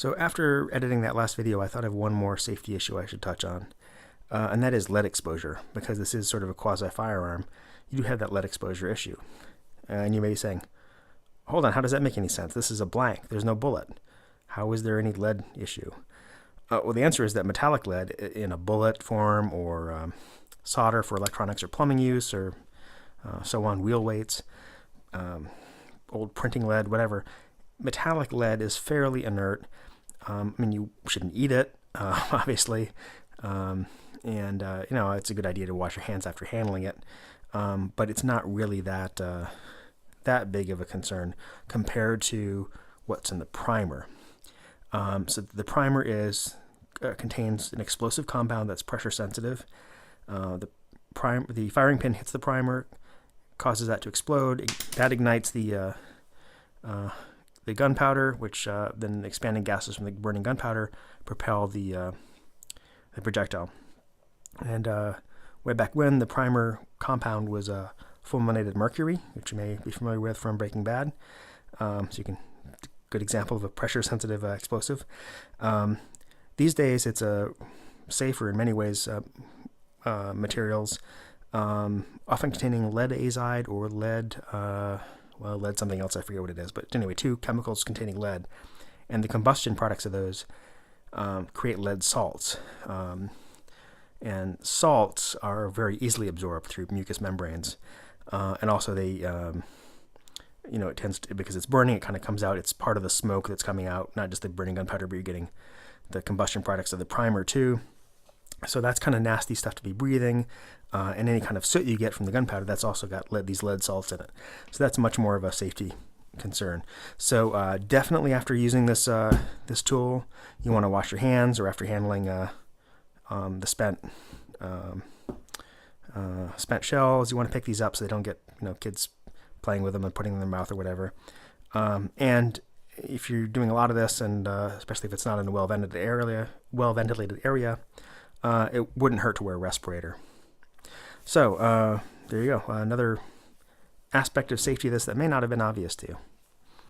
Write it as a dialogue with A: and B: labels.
A: So after editing that last video, I thought of one more safety issue I should touch on, and that is lead exposure. Because this is sort of a quasi-firearm, you do have that lead exposure issue. And you may be saying, hold on, how does that make any sense? This is a blank. There's no bullet. How is there any lead issue? Well, the answer is that metallic lead in a bullet form or solder for electronics or plumbing use or so on, wheel weights, old printing lead, whatever. Metallic lead is fairly inert. I mean, you shouldn't eat it, obviously, and it's a good idea to wash your hands after handling it, but it's not really that big of a concern compared to what's in the primer. So the primer contains an explosive compound that's pressure sensitive. The firing pin hits the primer, causes that to explode. That ignites the gunpowder, which then expanding gases from the burning gunpowder propel the projectile. And way back when, the primer compound was fulminated mercury, which you may be familiar with from Breaking Bad. Good example of a pressure-sensitive explosive. These days, it's safer in many ways materials, often containing lead azide or lead something else, I forget what it is. But anyway, two chemicals containing lead. And the combustion products of those create lead salts. And salts are very easily absorbed through mucous membranes. And also they, it tends to, because it's burning, it kind of comes out. It's part of the smoke that's coming out, not just the burning gunpowder, but you're getting the combustion products of the primer too. So that's kind of nasty stuff to be breathing. And any kind of soot you get from the gunpowder, that's also got these lead salts in it. So that's much more of a safety concern. So definitely after using this tool, you want to wash your hands, or after handling the spent shells, you want to pick these up so they don't get kids playing with them and putting them in their mouth or whatever. And if you're doing a lot of this, and especially if it's not in a well-ventilated area, it wouldn't hurt to wear a respirator. So there you go, another aspect of safety of this that may not have been obvious to you.